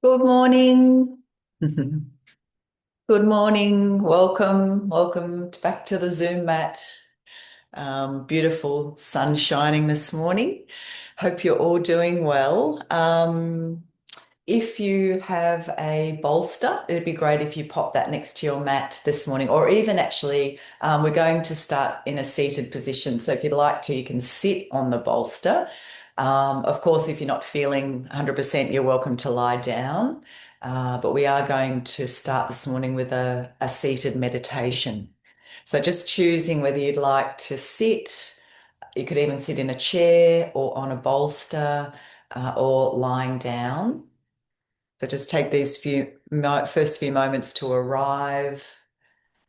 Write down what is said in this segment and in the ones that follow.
Good morning. Good morning. Welcome back to the Zoom mat. Beautiful sun shining this morning. Hope you're all doing well. If you have a bolster, it'd be great if you pop that next to your mat this morning, or even actually, we're going to start in a seated position. So if you'd like to, you can sit on the bolster. Of course, if you're not feeling 100%, you're welcome to lie down. But we are going to start this morning with a seated meditation. So just choosing whether you'd like to sit, you could even sit in a chair or on a bolster or lying down. So just take these first few moments to arrive.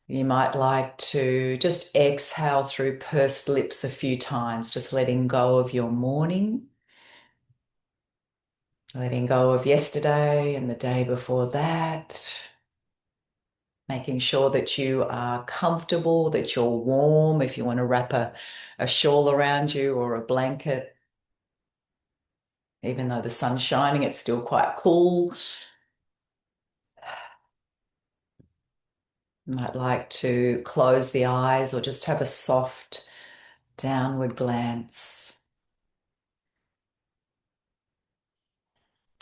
You might like to just exhale through pursed lips a few times, just letting go of your morning, letting go of yesterday and the day before that, making sure that you are comfortable, that you're warm if you want to wrap a shawl around you or a blanket. Even though the sun's shining, it's still quite cool. You might like to close the eyes or just have a soft downward glance.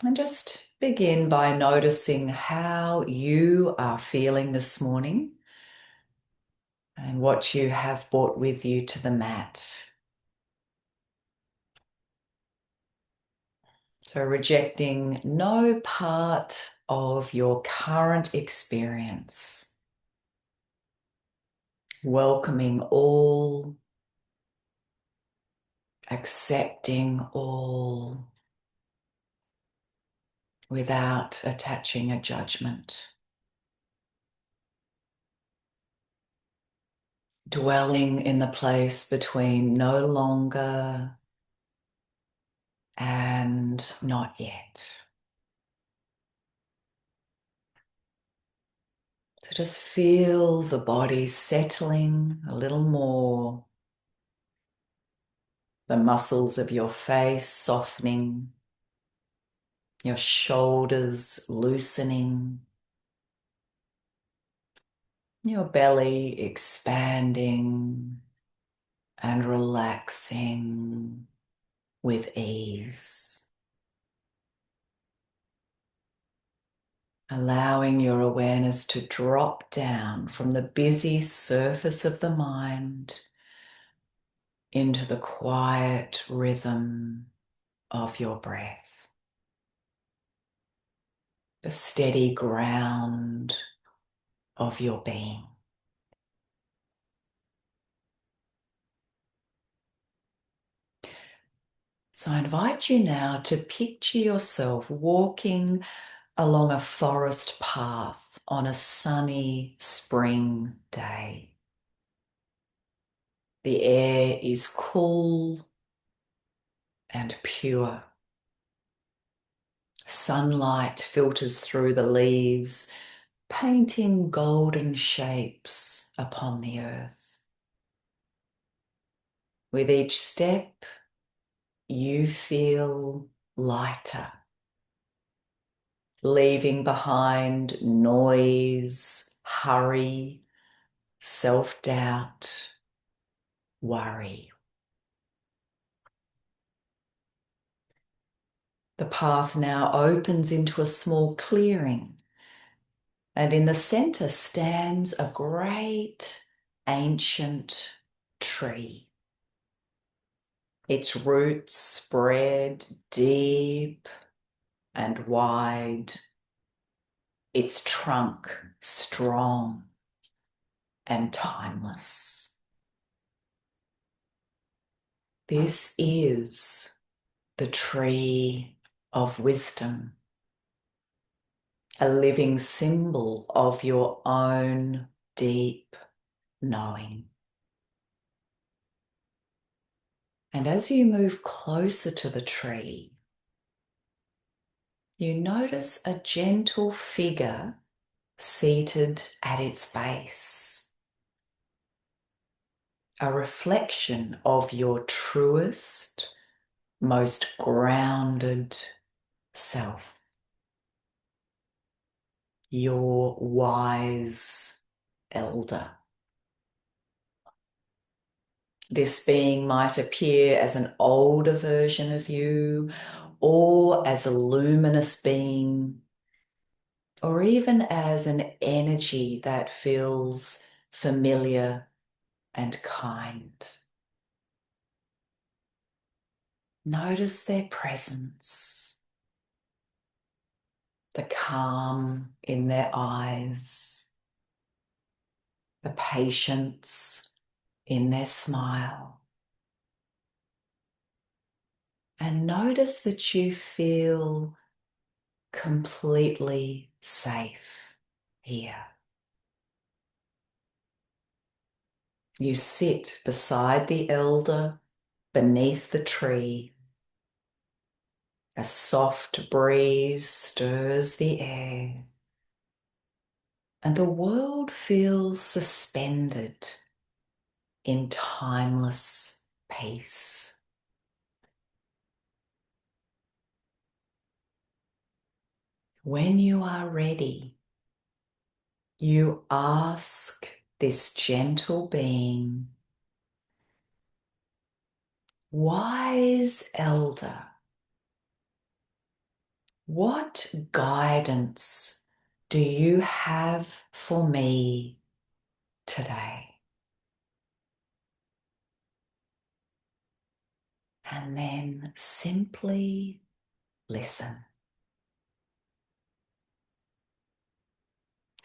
And just begin by noticing how you are feeling this morning and what you have brought with you to the mat. So rejecting no part of your current experience, welcoming all, accepting all without attaching a judgment, dwelling in the place between no longer and not yet. So just feel the body settling a little more, the muscles of your face softening, your shoulders loosening, your belly expanding and relaxing with ease. Allowing your awareness to drop down from the busy surface of the mind into the quiet rhythm of your breath, the steady ground of your being. So I invite you now to picture yourself walking along a forest path on a sunny spring day. The air is cool and pure. Sunlight filters through the leaves, painting golden shapes upon the earth. With each step, you feel lighter, leaving behind noise, hurry, self-doubt, worry. The path now opens into a small clearing, and in the center stands a great ancient tree. Its roots spread deep and wide, its trunk strong and timeless. This is the tree of wisdom, a living symbol of your own deep knowing. And as you move closer to the tree, you notice a gentle figure seated at its base, a reflection of your truest, most grounded self. your wise elder. This being might appear as an older version of you, or as a luminous being, or even as an energy that feels familiar and kind. Notice their presence, the calm in their eyes, the patience in their smile. And notice that you feel completely safe here. You sit beside the elder beneath the tree. A soft breeze stirs the air, and the world feels suspended in timeless peace. When you are ready, you ask this gentle being, "Wise elder, what guidance do you have for me today?" And then simply listen.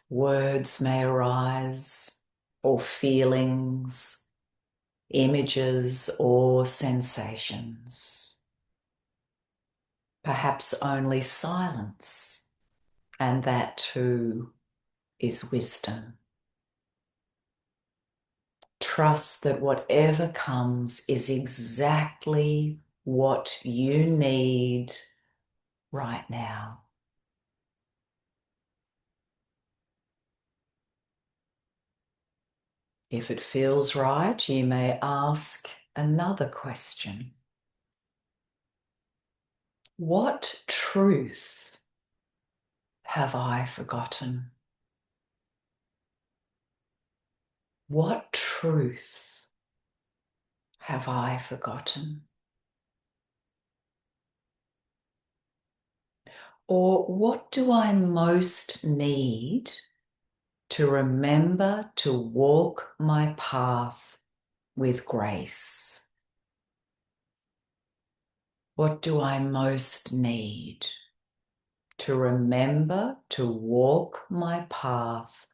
Words may arise, or feelings, images, or sensations. Perhaps only silence, and that too is wisdom. Trust that whatever comes is exactly what you need right now. If it feels right, you may ask another question. What truth have I forgotten? What truth have I forgotten? Or what do I most need to remember to walk my path with grace? What do I most need to remember to walk my path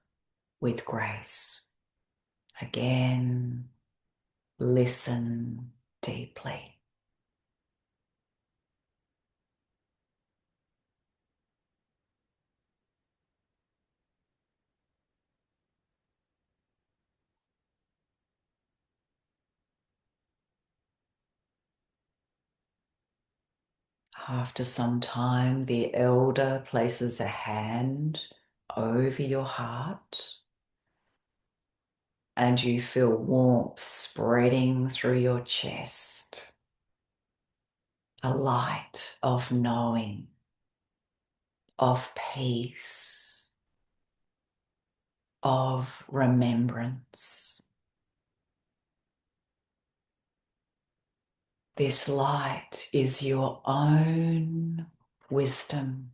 with grace? Again, listen deeply. After some time, the elder places a hand over your heart, and you feel warmth spreading through your chest, a light of knowing, of peace, of remembrance. This light is your own wisdom.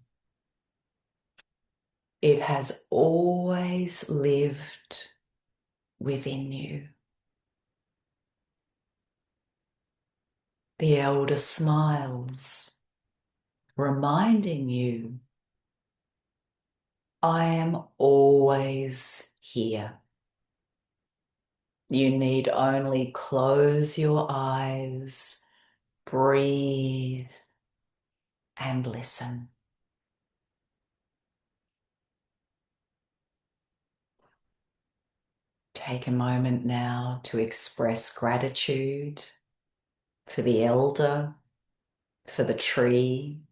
It has always lived within you. The elder smiles, reminding you, I am always here. You need only close your eyes, breathe, and listen. Take a moment now to express gratitude for the elder, for the tree,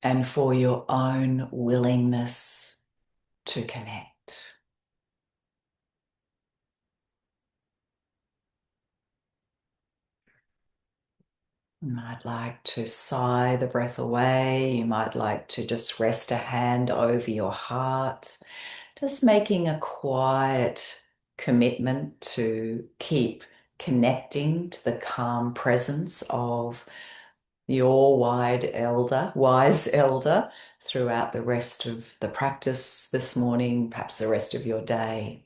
and for your own willingness to connect. You might like to sigh the breath away. You might like to just rest a hand over your heart, just making a quiet commitment to keep connecting to the calm presence of your wise elder throughout the rest of the practice this morning, perhaps the rest of your day.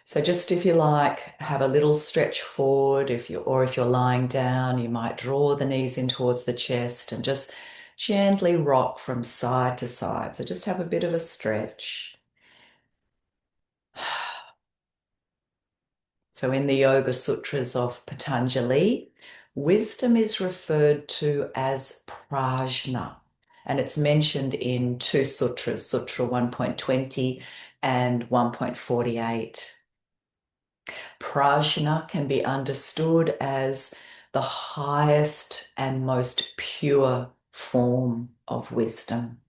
So just if you like, have a little stretch forward, if you're lying down, you might draw the knees in towards the chest and just gently rock from side to side. So just have a bit of a stretch. So in the Yoga Sutras of Patanjali, wisdom is referred to as prajna, and it's mentioned in two sutras, Sutra 1.20 and 1.48. Prajna can be understood as the highest and most pure form of wisdom.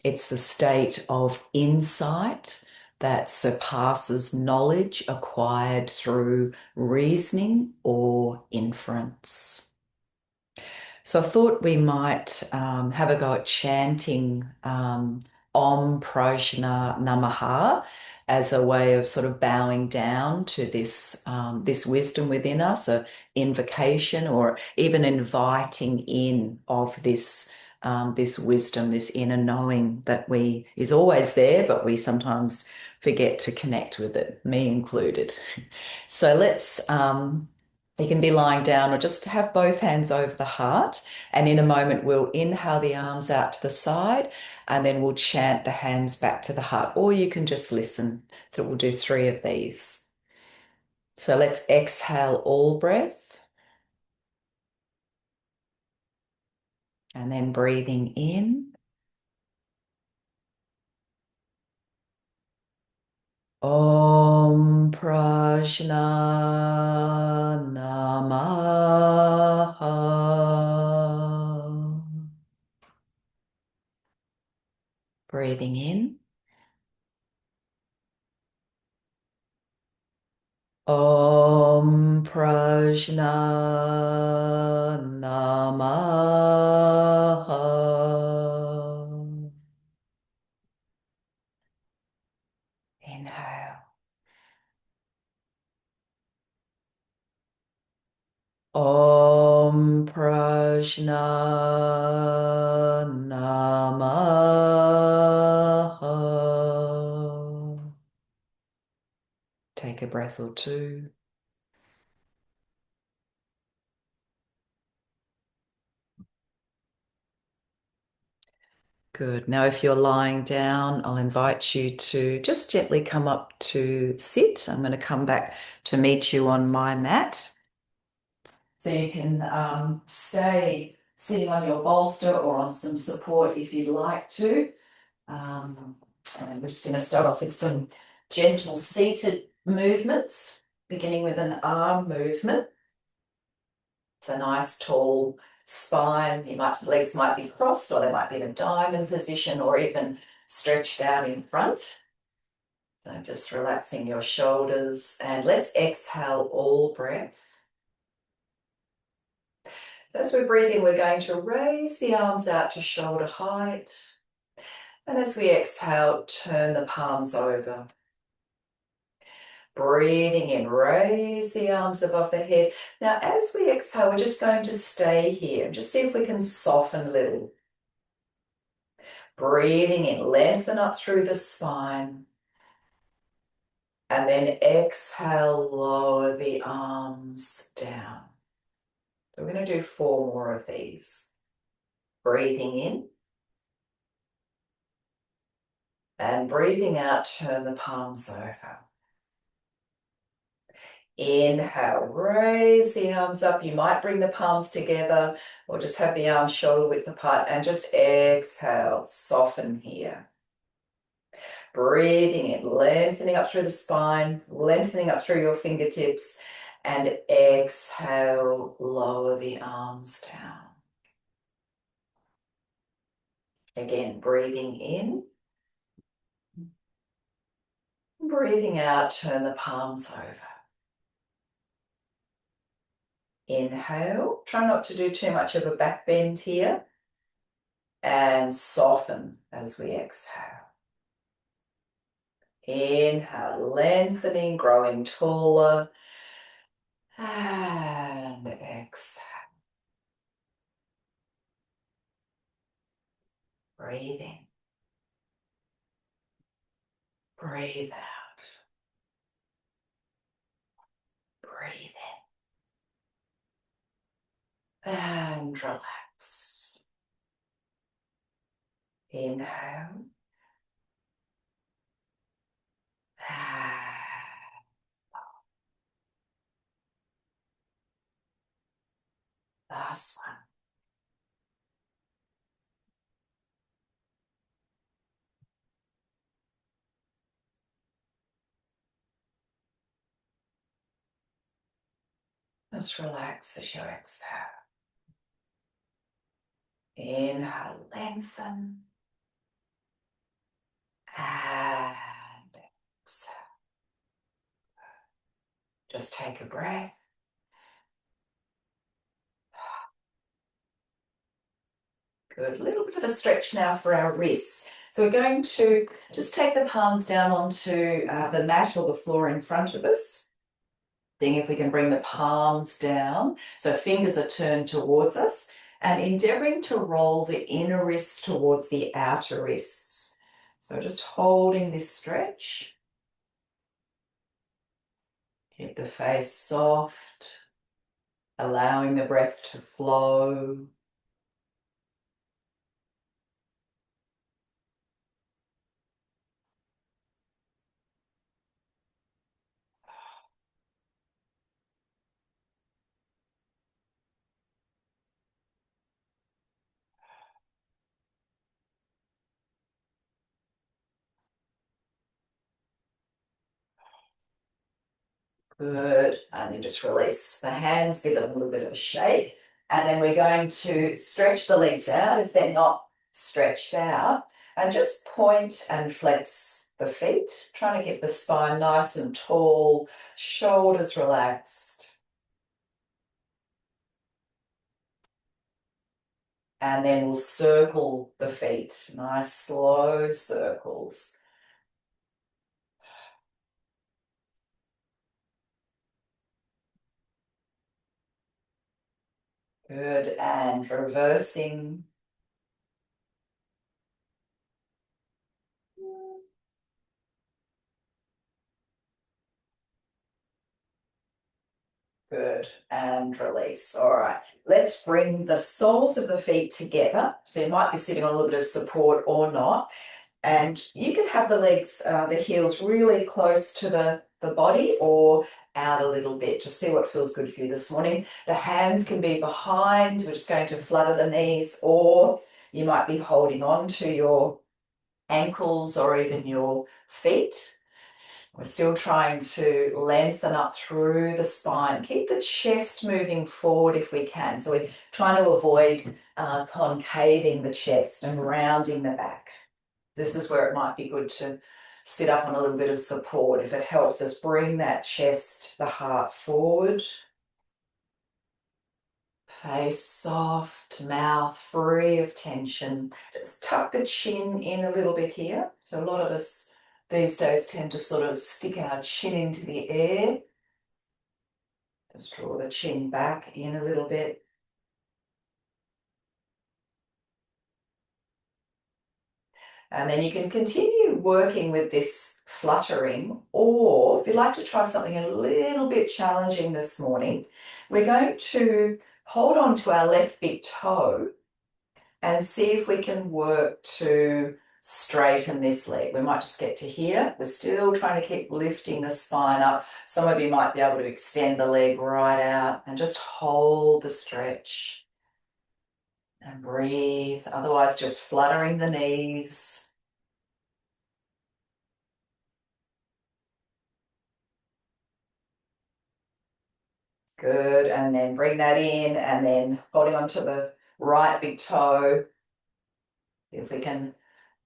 It's the state of insight that surpasses knowledge acquired through reasoning or inference. So I thought we might have a go at chanting Om Prajna Namaha as a way of sort of bowing down to this wisdom within us, a invocation or even inviting in of this wisdom, this inner knowing that is always there, but we sometimes forget to connect with it, me included. So you can be lying down or just have both hands over the heart. And in a moment, we'll inhale the arms out to the side and then we'll chant the hands back to the heart. Or you can just listen. So we'll do 3 of these. So let's exhale all breath. And then breathing in. Om Prajna Namaha. Breathing in. Om Prajna Namaha. Inhale. Om Prajna Namaha. Take a breath or two. Good. Now, if you're lying down, I'll invite you to just gently come up to sit. I'm going to come back to meet you on my mat. So you can stay sitting on your bolster or on some support if you'd like to. And we're just going to start off with some gentle seated movements, beginning with an arm movement. It's a nice tall spine. Legs might be crossed or they might be in a diamond position or even stretched out in front. So just relaxing your shoulders and let's exhale all breath. So as we breathe in, we're going to raise the arms out to shoulder height. And as we exhale, turn the palms over. Breathing in, raise the arms above the head. Now, as we exhale, we're just going to stay here. Just see if we can soften a little. Breathing in, lengthen up through the spine. And then exhale, lower the arms down. So we're going to do 4 more of these. Breathing in. And breathing out, turn the palms over. Inhale, raise the arms up. You might bring the palms together or just have the arms shoulder width apart and just exhale, soften here. Breathing in, lengthening up through the spine, lengthening up through your fingertips, and exhale, lower the arms down. Again, breathing in. Breathing out, turn the palms over. Inhale. Try not to do too much of a back bend here. And soften as we exhale. Inhale, lengthening, growing taller. And exhale. Breathe in. Breathe out. Breathe in. And relax. Inhale. And last one. Just relax as you exhale. Inhale, lengthen. And exhale. Just take a breath. Good. A little bit of a stretch now for our wrists. So we're going to just take the palms down onto the mat or the floor in front of us. Seeing if we can bring the palms down. So fingers are turned towards us and endeavoring to roll the inner wrists towards the outer wrists. So just holding this stretch. Keep the face soft, allowing the breath to flow. Good. And then just release the hands, give it a little bit of a shake. And then we're going to stretch the legs out if they're not stretched out. And just point and flex the feet, trying to keep the spine nice and tall, shoulders relaxed. And then we'll circle the feet, nice slow circles. Good. And reversing. Good, and release. All right, let's bring the soles of the feet together. So you might be sitting on a little bit of support or not. And you can have the legs, the heels really close to the body or out a little bit. Just see what feels good for you this morning. The hands can be behind. We're just going to flutter the knees, or you might be holding on to your ankles or even your feet. We're still trying to lengthen up through the spine. Keep the chest moving forward if we can. So we're trying to avoid concaving the chest and rounding the back. This is where it might be good to sit up on a little bit of support. If it helps us bring that chest, the heart forward. Face soft, mouth free of tension. Just tuck the chin in a little bit here. So a lot of us these days tend to sort of stick our chin into the air. Just draw the chin back in a little bit. And then you can continue working with this fluttering, or if you'd like to try something a little bit challenging this morning, we're going to hold on to our left big toe and see if we can work to straighten this leg. We might just get to here. We're still trying to keep lifting the spine up. Some of you might be able to extend the leg right out and just hold the stretch and breathe. Otherwise, just fluttering the knees. Good, and then bring that in and then holding onto the right big toe. See if we can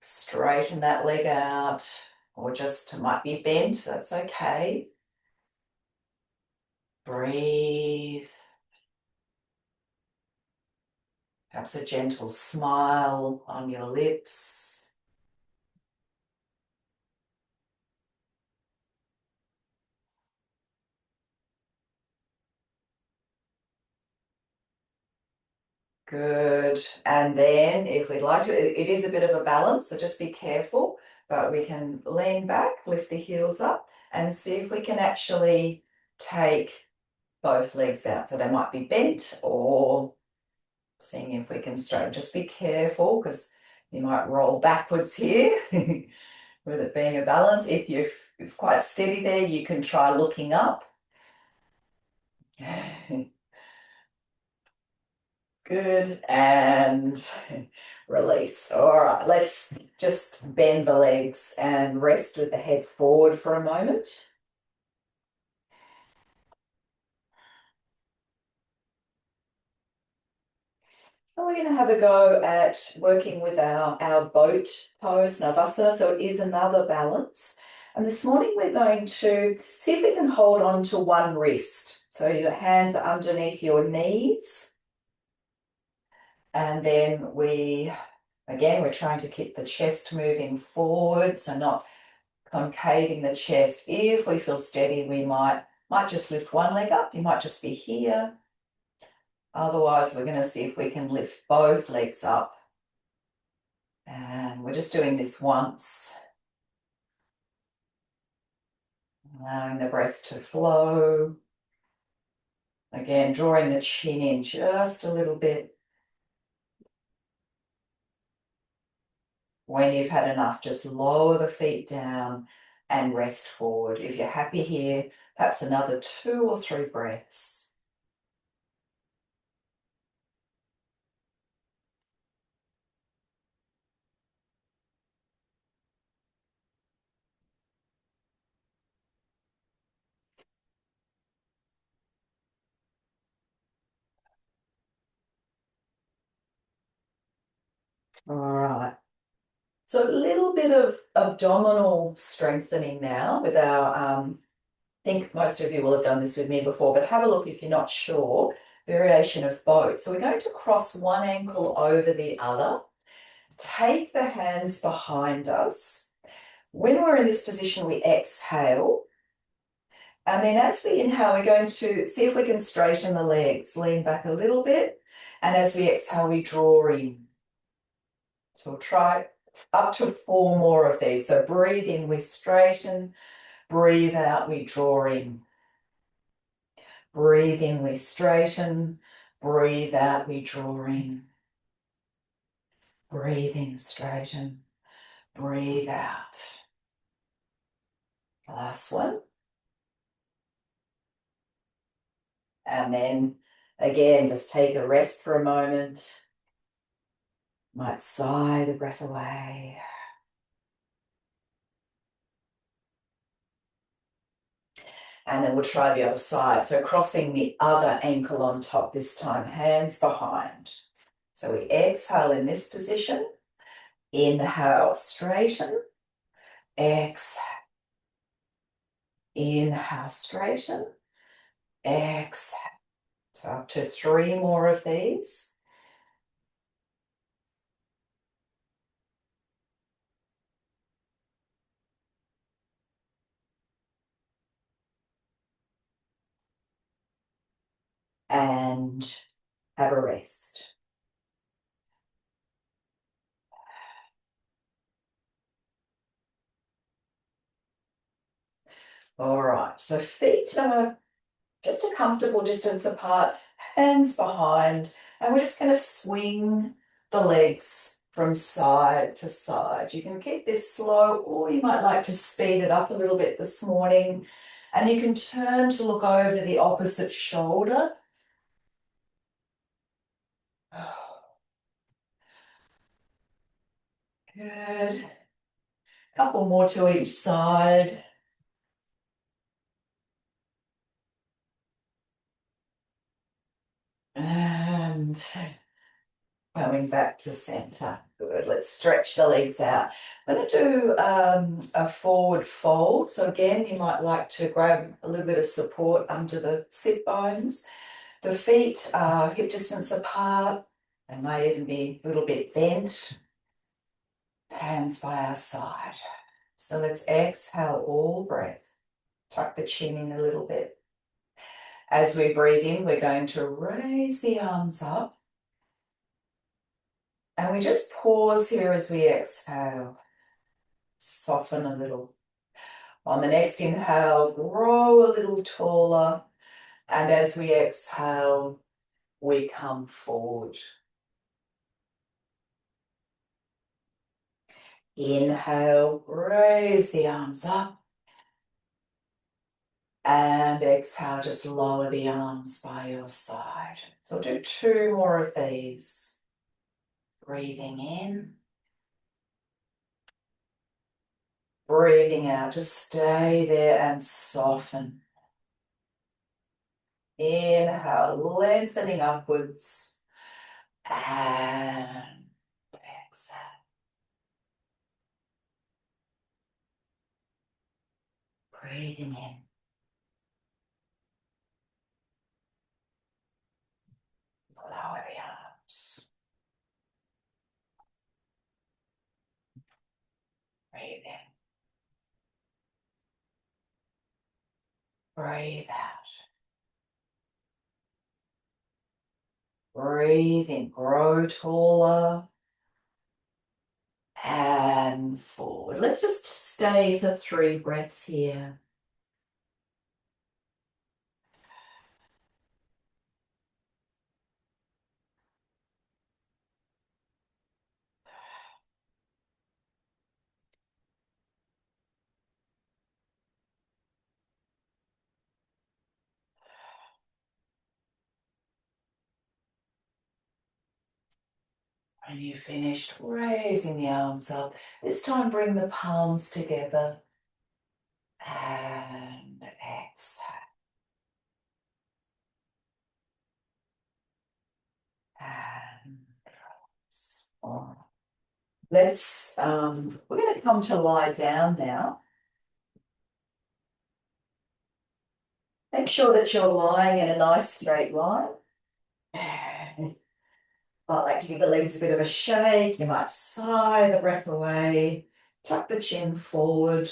straighten that leg out, or just might be bent, that's okay. Breathe. Perhaps a gentle smile on your lips. Good. And then if we'd like to, it is a bit of a balance, so just be careful, but we can lean back, lift the heels up, and see if we can actually take both legs out. So they might be bent, or seeing if we can straighten. Just be careful because you might roll backwards here with it being a balance. If you're quite steady there, you can try looking up. Good, and release. All right, let's just bend the legs and rest with the head forward for a moment. And we're going to have a go at working with our boat pose, Navasana, so it is another balance. And this morning we're going to see if we can hold on to one wrist. So your hands are underneath your knees. And then again, we're trying to keep the chest moving forward, so not concaving the chest. If we feel steady, we might just lift one leg up. You might just be here. Otherwise, we're going to see if we can lift both legs up. And we're just doing this once. Allowing the breath to flow. Again, drawing the chin in just a little bit. When you've had enough, just lower the feet down and rest forward. If you're happy here, perhaps another 2 or 3 breaths. All right. So a little bit of abdominal strengthening now with our, I think most of you will have done this with me before, but have a look if you're not sure, variation of both. So we're going to cross one ankle over the other, take the hands behind us. When we're in this position, we exhale. And then as we inhale, we're going to see if we can straighten the legs, lean back a little bit. And as we exhale, we draw in. So we'll try up to 4 more of these. So breathe in, we straighten. Breathe out, we draw in. Breathe in, we straighten. Breathe out, we draw in. Breathe in, straighten. Breathe out. Last one. And then again, just take a rest for a moment. Might sigh the breath away. And then we'll try the other side. So crossing the other ankle on top this time, hands behind. So we exhale in this position. Inhale, straighten. Exhale. Inhale, straighten. Exhale. So up to 3 more of these. And have a rest. All right, so feet are just a comfortable distance apart, hands behind, and we're just going to swing the legs from side to side. You can keep this slow, or you might like to speed it up a little bit this morning, and you can turn to look over the opposite shoulder. Good. Couple more to each side. And coming back to center. Good. Let's stretch the legs out. I'm going to do a forward fold. So again, you might like to grab a little bit of support under the sit bones. The feet are hip distance apart. They may even be a little bit bent. Hands by our side. So let's exhale all breath. Tuck the chin in a little bit. As we breathe in, we're going to raise the arms up. And we just pause here as we exhale. Soften a little. On the next inhale, grow a little taller. And as we exhale, we come forward. Inhale, raise the arms up. And exhale, just lower the arms by your side. So we'll do 2 more of these. Breathing in. Breathing out, just stay there and soften. Inhale, lengthening upwards. And exhale. Breathing in. Lower the arms. Breathe in. Breathe out. Breathe in, grow taller. And forward. Let's just stay for 3 breaths here. When you've finished raising the arms up, this time bring the palms together and exhale. And on. We're going to come to lie down now. Make sure that you're lying in a nice straight line. I like to give the legs a bit of a shake. You might sigh the breath away, tuck the chin forward.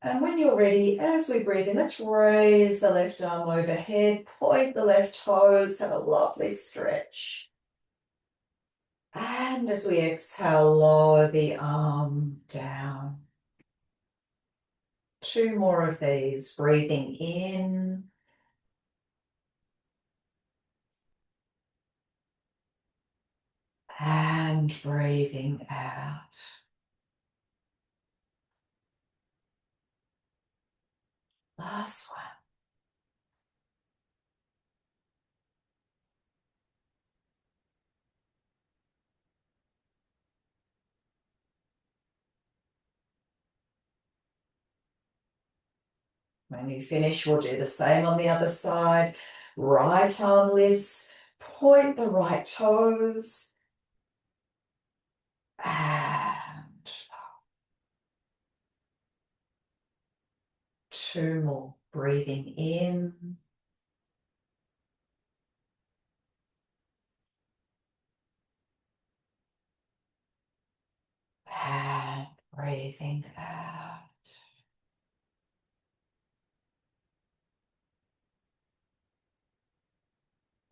And when you're ready, as we breathe in, let's raise the left arm overhead, point the left toes, have a lovely stretch. And as we exhale, lower the arm down. 2 more of these, breathing in. And breathing out. Last one. When you finish, we'll do the same on the other side. Right arm lifts, point the right toes. And 2 more. Breathing in. And breathing out.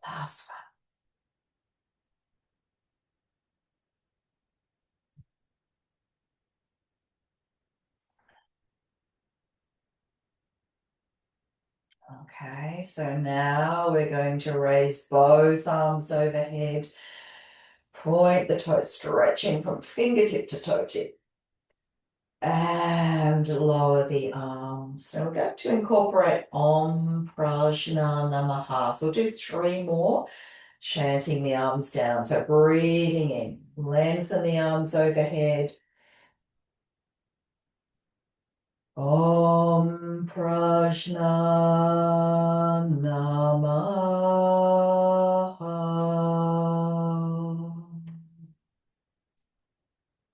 Last one. Okay, so now we're going to raise both arms overhead. Point the toes, stretching from fingertip to toe tip. And lower the arms. So we're going to incorporate Om Prajna Namaha. So we'll do 3 more, chanting the arms down. So breathing in, lengthen the arms overhead. Om Prajna Namaha.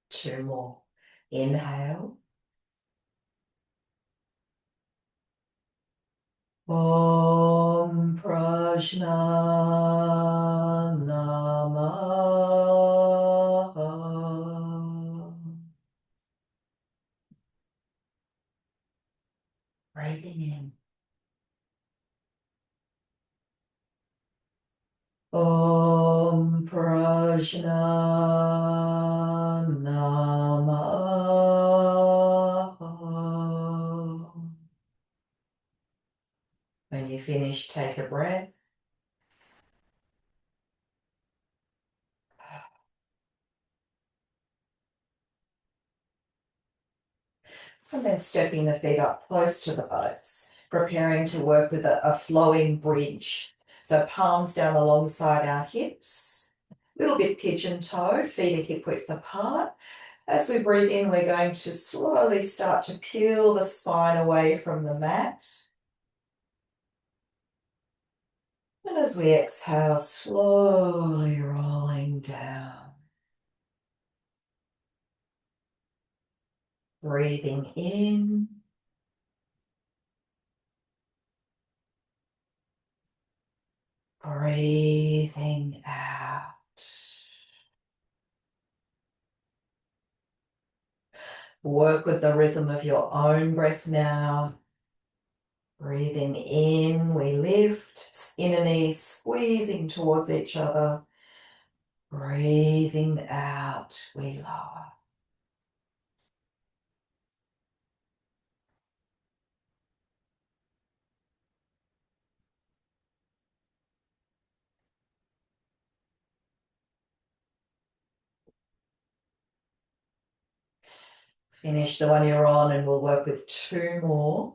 2 more. Inhale. Om Prajna Namaha. Prajna Namaha. When you finish, take a breath. And then stepping the feet up close to the buttocks, preparing to work with a flowing bridge. So palms down alongside our hips, a little bit pigeon-toed, feet are hip width apart. As we breathe in, we're going to slowly start to peel the spine away from the mat. And as we exhale, slowly rolling down. Breathing in. Breathing out. Work with the rhythm of your own breath now. Breathing in, we lift, inner knees squeezing towards each other. Breathing out, we lower. Finish the one you're on and we'll work with two more.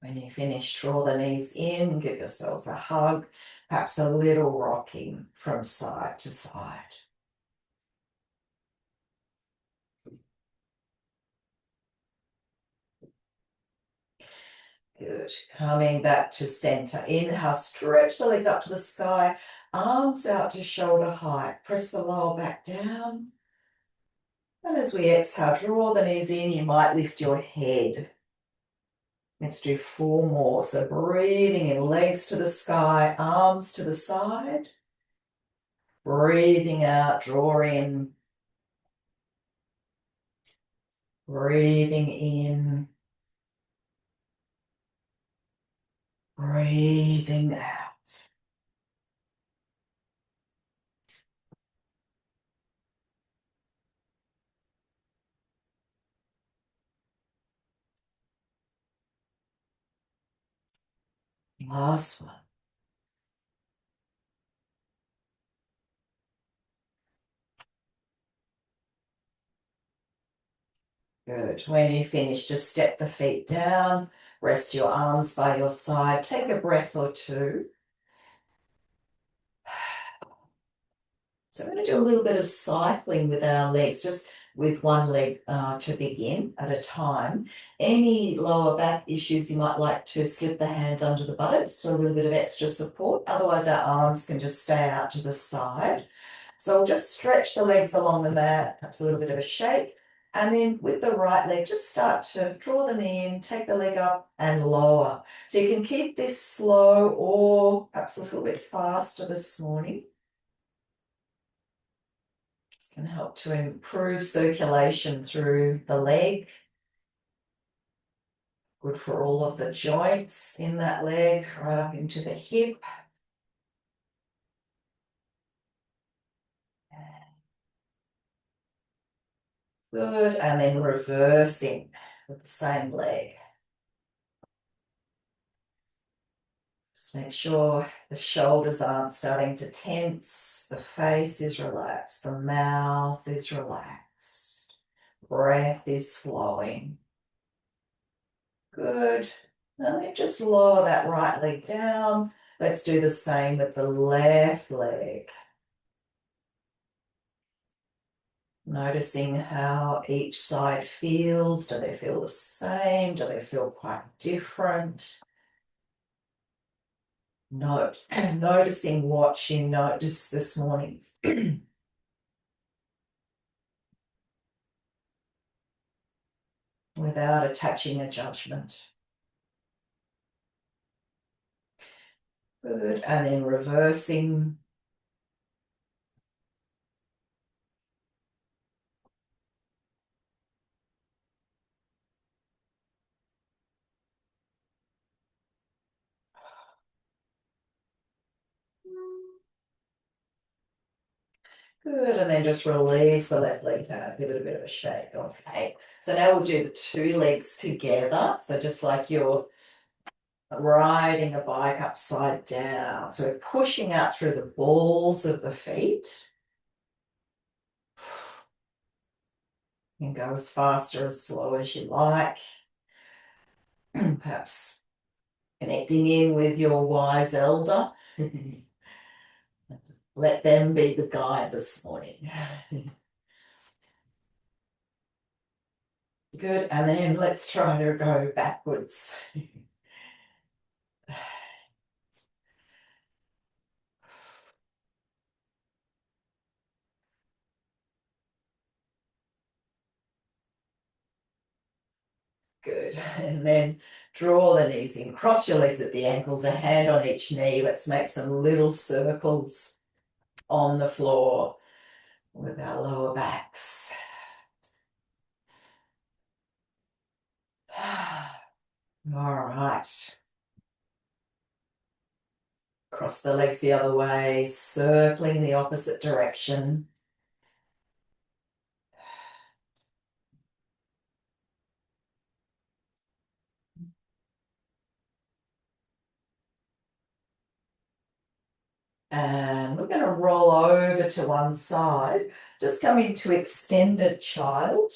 When you finish, draw the knees in, give yourselves a hug, perhaps a little rocking from side to side. Good. Coming back to center. Inhale, stretch the legs up to the sky, arms out to shoulder height. Press the lower back down. And as we exhale, draw the knees in, you might lift your head. Let's do 4 more. So breathing in, legs to the sky, arms to the side. Breathing out, draw in. Breathing in. Breathing out. Last one. Good. When you finish, just step the feet down, rest your arms by your side, take a breath or two. So we're going to do a little bit of cycling with our legs, just with one leg to begin at a time. Any lower back issues, you might like to slip the hands under the buttocks for a little bit of extra support. Otherwise, our arms can just stay out to the side. So we'll just stretch the legs along the mat, perhaps a little bit of a shake. And then with the right leg, just start to draw the knee in, take the leg up and lower. So you can keep this slow or perhaps a little bit faster this morning. It's going to help to improve circulation through the leg. Good for all of the joints in that leg, right up into the hip. Good, and then reversing with the same leg. Just make sure the shoulders aren't starting to tense, the face is relaxed, the mouth is relaxed, breath is flowing. Good. And then just lower that right leg down. Let's do the same with the left leg. Noticing how each side feels. Do they feel the same? Do they feel quite different? Noticing what you noticed this morning. without attaching a judgment. Good. And then reversing. Good, and then just release the left leg down, give it a bit of a shake. Okay, so now we'll do the two legs together. So just like you're riding a bike upside down. So we're pushing out through the balls of the feet. You can go as fast or as slow as you like. Perhaps connecting in with your wise elder. Let them be the guide this morning. Good, and then let's try to go backwards. Good, and then draw the knees in, cross your legs at the ankles, a hand on each knee. Let's make some little circles on the floor with our lower backs. All right. Cross the legs the other way, circling the opposite direction. And we're going to roll over to one side. Just come into extended child.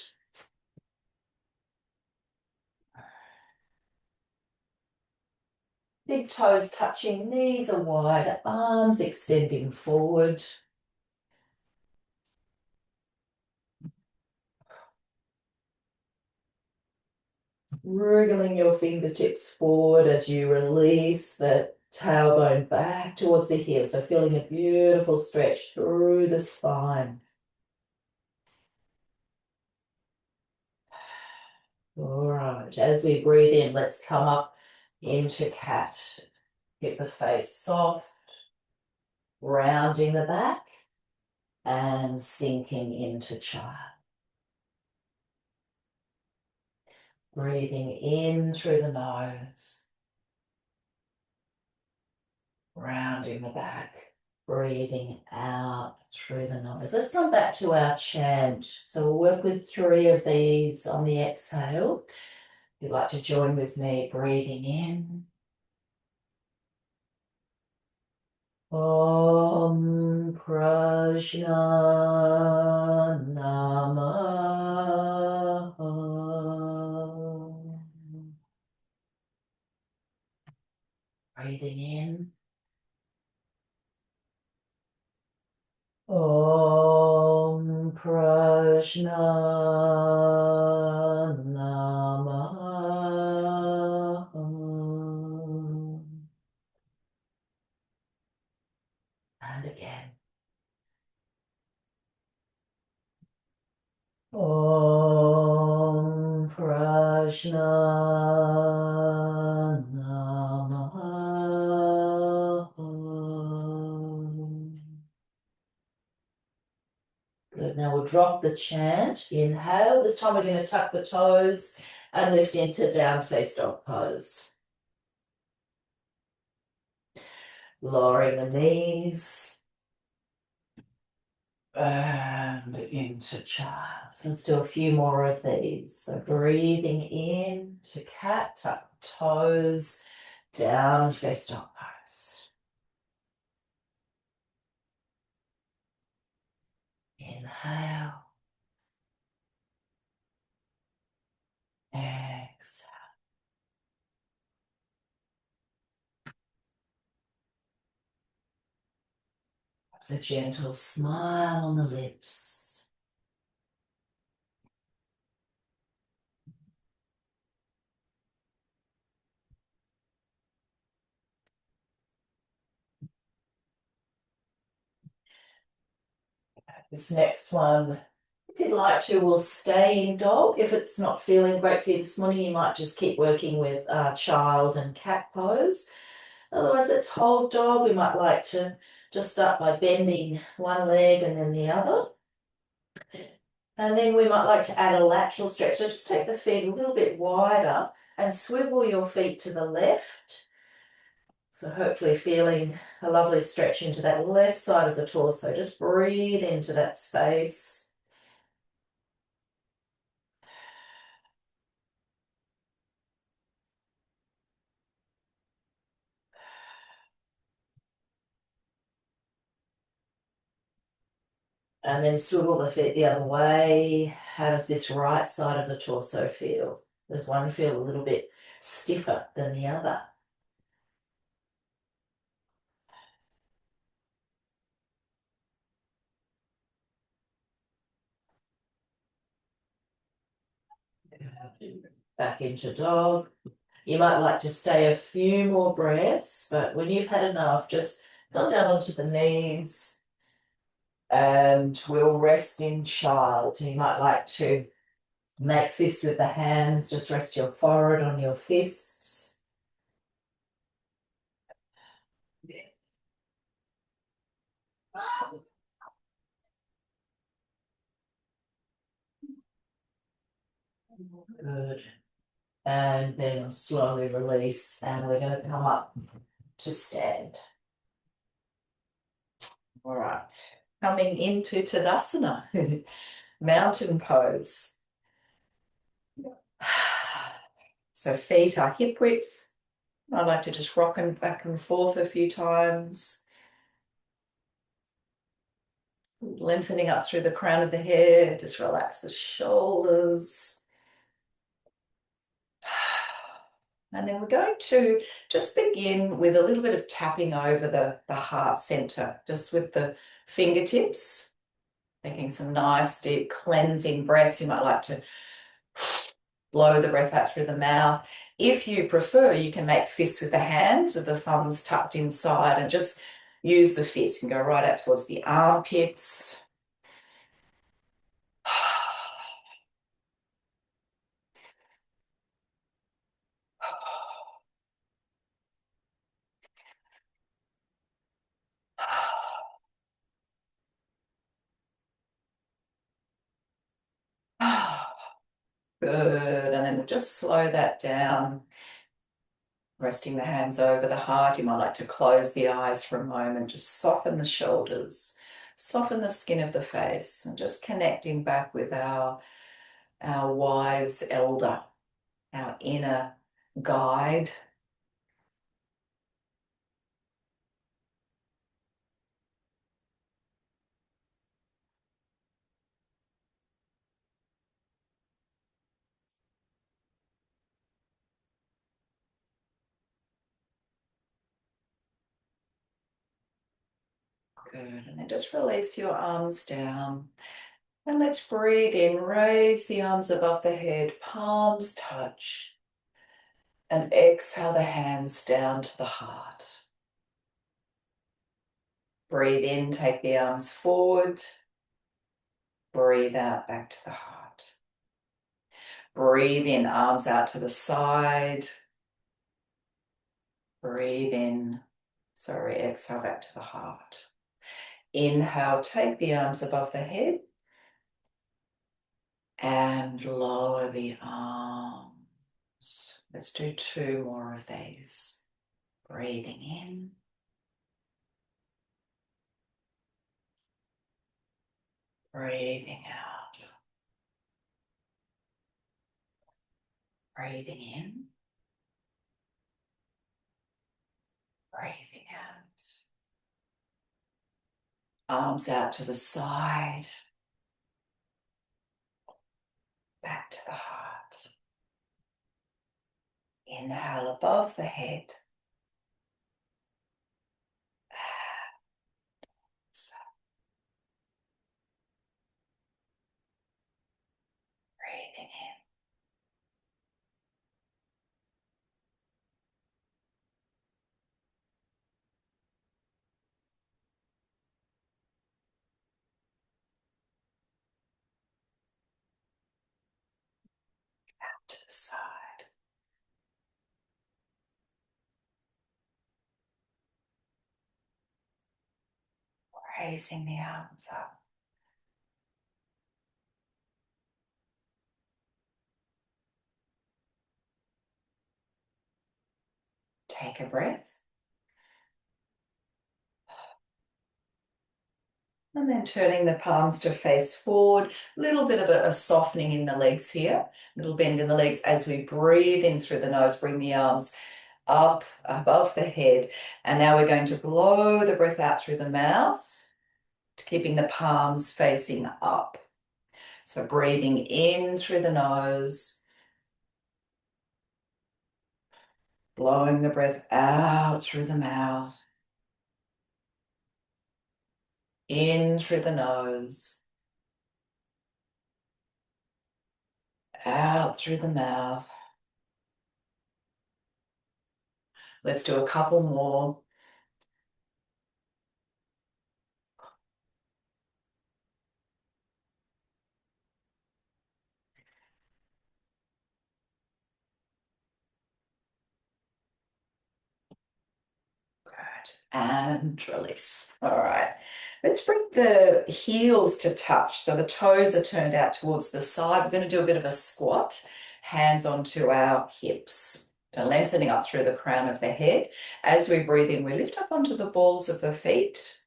Big toes touching, knees are wide, arms extending forward. Wriggling your fingertips forward as you release the tailbone back towards the heel. So feeling a beautiful stretch through the spine. All right, as we breathe in, let's come up into cat. Keep the face soft, rounding the back and sinking into child. Breathing in through the nose, rounding the back, breathing out through the nose. Let's come back to our chant. So we'll work with 3 of these on the exhale. If you'd like to join with me, breathing in. Om Prajna Namaha. Breathing in. Om Prajna Namaha. And again. Om Prajna Namaha. Good. Now we'll drop the chant. Inhale. This time we're going to tuck the toes and lift into down face dog pose. Lowering the knees. And into child. Let's do a few more of these. So breathing in to cat, tuck toes, down face dog pose. Inhale. Exhale. Perhaps a gentle smile on the lips. This next one, if you'd like to, we'll stay in dog. If it's not feeling great for you this morning, you might just keep working with child and cat pose. Otherwise, let's hold dog. We might like to just start by bending one leg and then the other. And then we might like to add a lateral stretch. So just take the feet a little bit wider and swivel your feet to the left. So hopefully feeling a lovely stretch into that left side of the torso. Just breathe into that space. And then swivel the feet the other way. How does this right side of the torso feel? Does one feel a little bit stiffer than the other? Back into dog. You might like to stay a few more breaths, but when you've had enough, just come down onto the knees and we'll rest in child. You might like to make fists with the hands, just rest your forehead on your fists. Good. And then slowly release, and we're going to come up to stand. All right. Coming into Tadasana, mountain pose. So feet are hip width. I like to just rock and back and forth a few times. Lengthening up through the crown of the head, just relax the shoulders. And then we're going to just begin with a little bit of tapping over the heart center, just with the fingertips, taking some nice deep cleansing breaths. You might like to blow the breath out through the mouth. If you prefer, you can make fists with the hands with the thumbs tucked inside and just use the fist and go right out towards the armpits. Good. And then we'll just slow that down, resting the hands over the heart. You might like to close the eyes for a moment, just soften the shoulders, soften the skin of the face, and just connecting back with our wise elder, our inner guide. Good. And then just release your arms down. And let's breathe in, raise the arms above the head, palms touch. And exhale the hands down to the heart. Breathe in, take the arms forward. Breathe out back to the heart. Breathe in, arms out to the side. Breathe in, exhale back to the heart. Inhale, take the arms above the head and lower the arms. Let's do 2 more of these. Breathing in. Breathing out. Breathing in. Breathing out. Arms out to the side. Back to the heart. Inhale above the head. Breathing in. side. Raising the arms up. Take a breath. And then turning the palms to face forward. A little bit of a softening in the legs here. A little bend in the legs as we breathe in through the nose. Bring the arms up above the head. And now we're going to blow the breath out through the mouth, keeping the palms facing up. So breathing in through the nose, blowing the breath out through the mouth, in through the nose, out through the mouth. Let's do a couple more. Good. And release. All right. Let's bring the heels to touch. So the toes are turned out towards the side. We're going to do a bit of a squat, hands onto our hips. So lengthening up through the crown of the head. As we breathe in, we lift up onto the balls of the feet.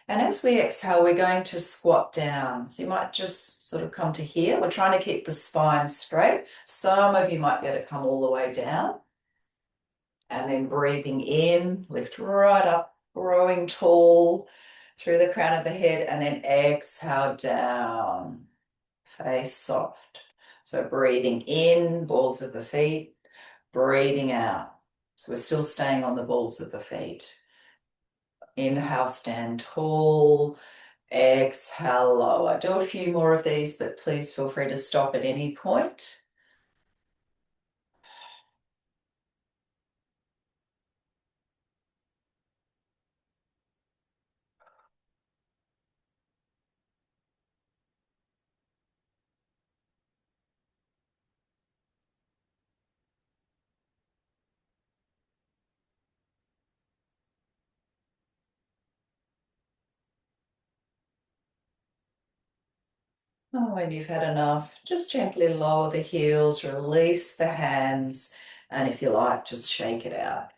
And as we exhale, we're going to squat down. So you might just sort of come to here. We're trying to keep the spine straight. Some of you might be able to come all the way down. And then breathing in, lift right up, growing tall through the crown of the head, and then exhale down, face soft. So breathing in, balls of the feet, breathing out. So we're still staying on the balls of the feet. Inhale, stand tall. Exhale, lower. Do a few more of these, but please feel free to stop at any point. Oh, when you've had enough, just gently lower the heels, release the hands, and if you like, just shake it out.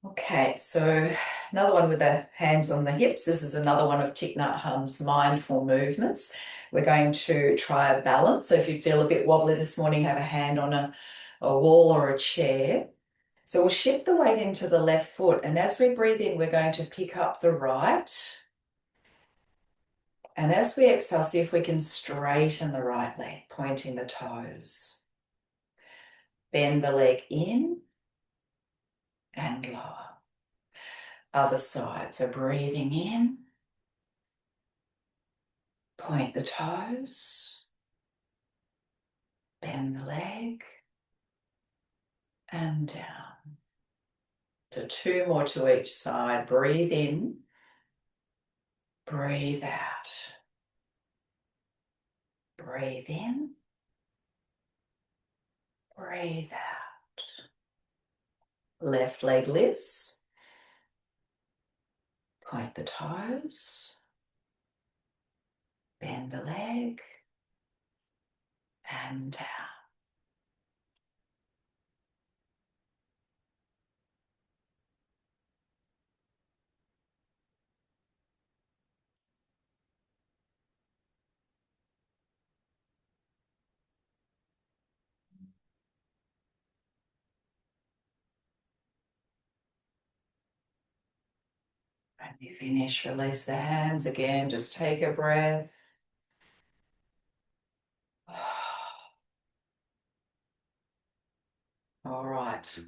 Okay, so another one with the hands on the hips. This is another one of Thich Nhat Hanh's mindful movements. We're going to try a balance. So if you feel a bit wobbly this morning, have a hand on a wall or a chair. So we'll shift the weight into the left foot, and as we breathe in, we're going to pick up the right. And as we exhale, see if we can straighten the right leg, pointing the toes. Bend the leg in and lower. Other side, so breathing in, point the toes, bend the leg, and down. So two more to each side. Breathe in, breathe out. Breathe in, breathe out. Left leg lifts. Point the toes, bend the leg, and down. When you finish, release the hands again. Just take a breath. All right.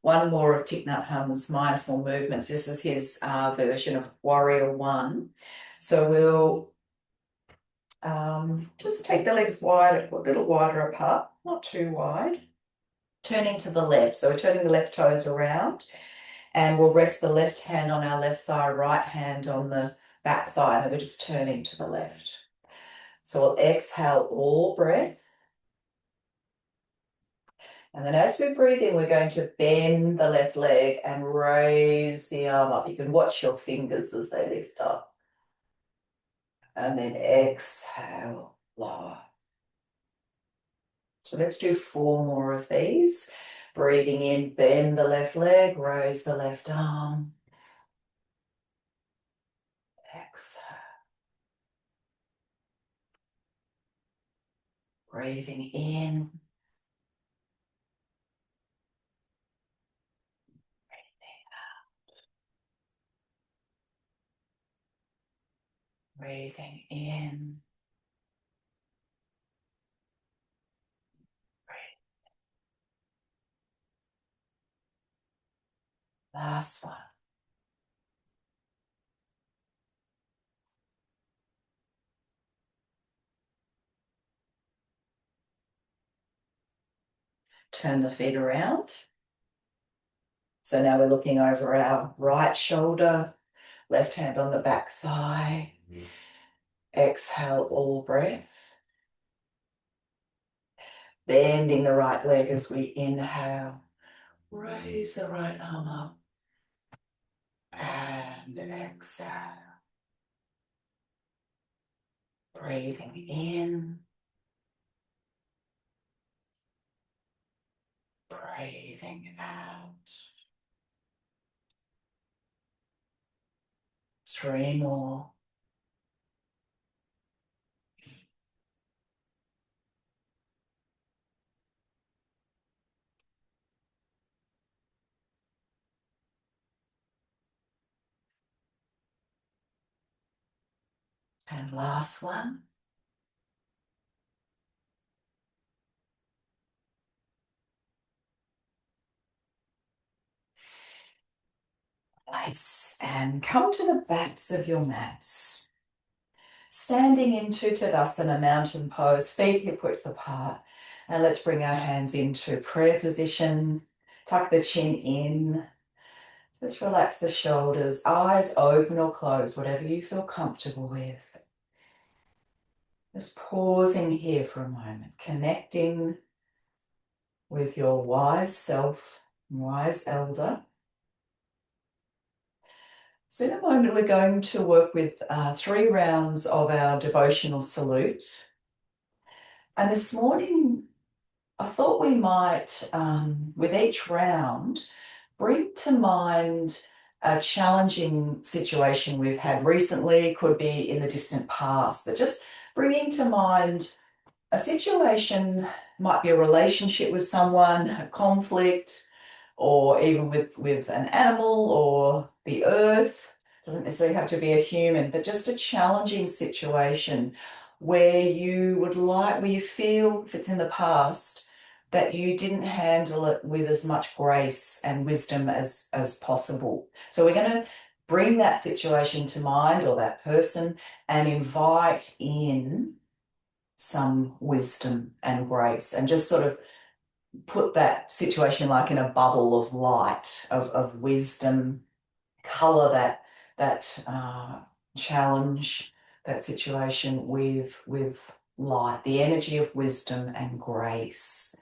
One more of Thich Nhat Hanh's mindful movements. This is his version of Warrior One. So we'll just take the legs wide, a little wider apart, not too wide. Turning to the left. So we're turning the left toes around, and we'll rest the left hand on our left thigh, right hand on the back thigh, and then we're just turning to the left. So we'll exhale all breath. And then as we breathe in, we're going to bend the left leg and raise the arm up. You can watch your fingers as they lift up. And then exhale, lower. So let's do 4 more of these. Breathing in, bend the left leg, raise the left arm. Exhale. Breathing in. Breathing in. Last one. Turn the feet around. So now we're looking over our right shoulder, left hand on the back thigh. Exhale all breath. Bending the right leg as we inhale. Raise the right arm up. And exhale. Breathing in. Breathing out. 3 more. And last one. Nice. And come to the backs of your mats. Standing into Tadasana, mountain pose, feet hip width apart. And let's bring our hands into prayer position. Tuck the chin in. Just relax the shoulders, eyes open or closed, whatever you feel comfortable with. Just pausing here for a moment, connecting with your wise self, wise elder. So in a moment, we're going to work with 3 rounds of our devotional salute. And this morning, I thought we might, with each round, bring to mind a challenging situation we've had recently, could be in the distant past, but just bringing to mind a situation, might be a relationship with someone, a conflict, or even with an animal or the earth. Doesn't necessarily have to be a human, but just a challenging situation where you would like, where you feel, if it's in the past, that you didn't handle it with as much grace and wisdom as possible. So we're going to bring that situation to mind, or that person, and invite in some wisdom and grace, and just sort of put that situation like in a bubble of light, of wisdom, color that challenge, that situation with light, the energy of wisdom and grace.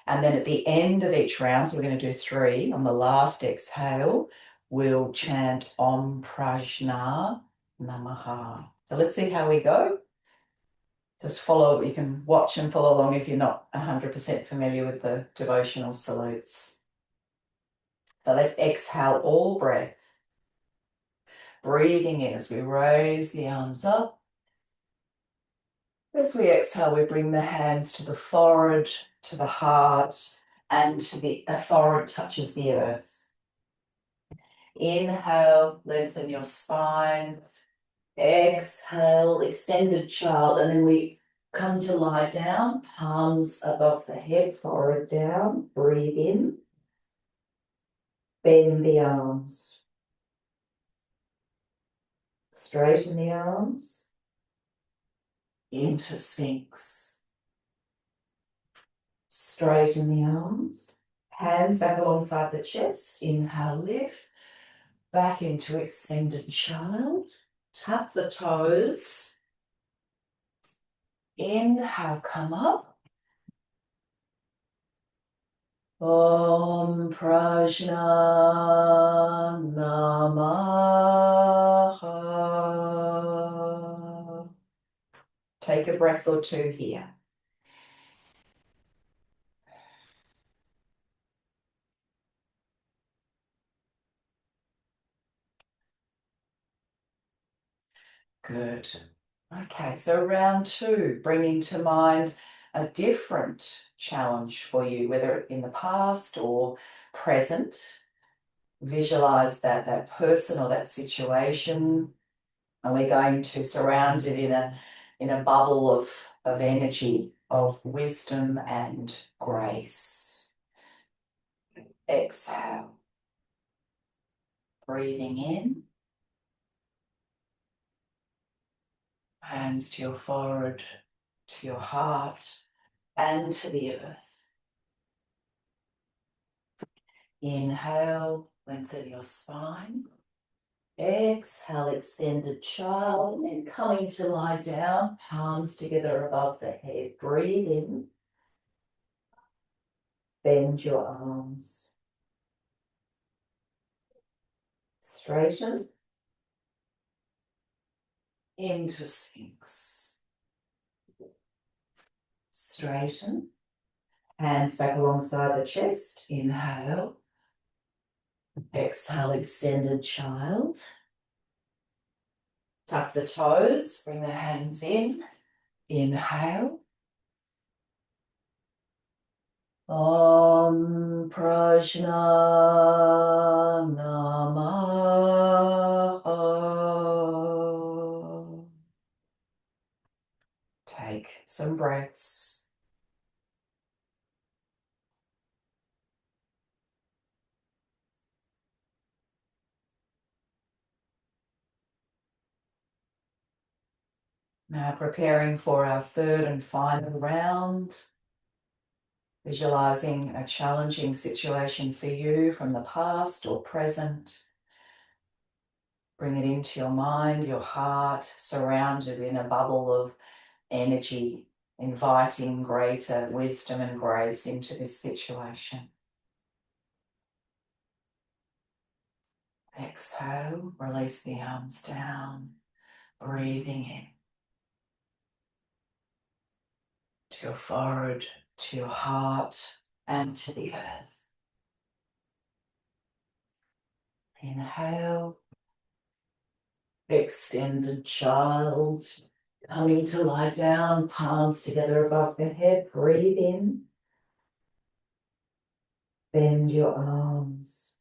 And then at the end of each round, so we're going to do 3, on the last exhale, we'll chant Om Prajna Namaha. So let's see how we go. Just follow, you can watch and follow along if you're not 100% familiar with the devotional salutes. So let's exhale all breath. Breathing in as we raise the arms up. As we exhale, we bring the hands to the forehead, to the heart, and to the forehead touches the earth. Inhale, lengthen your spine. Exhale, extended child, and then we come to lie down, palms above the head, forehead down. Breathe in. Bend the arms. Straighten the arms. Into Sphinx. Straighten the arms. Hands back alongside the chest. Inhale, lift. Back into extended child. Tuck the toes. Inhale, come up. Om Prajna Namaha. Take a breath or two here. Good. Okay, so round two, bringing to mind a different challenge for you, whether in the past or present. Visualize that person or that situation, and we're going to surround it in a bubble of energy, of wisdom and grace. Exhale, breathing in, hands to your forehead, to your heart, and to the earth. Inhale, lengthen your spine. Exhale, extended child, and coming to lie down, palms together above the head. Breathe in, bend your arms. Straighten into Sphinx. Straighten, hands back alongside the chest. Inhale. Exhale, extended child. Tuck the toes, bring the hands in. Inhale. Om Prajna Namaha. Take some breaths. Now preparing for our third and final round. Visualizing a challenging situation for you from the past or present. Bring it into your mind, your heart, surrounded in a bubble of energy, inviting greater wisdom and grace into this situation. Exhale, release the arms down, breathing in to your forehead, to your heart, and to the earth. Inhale, extended child, coming to lie down, palms together above the head. Breathe in, bend your arms,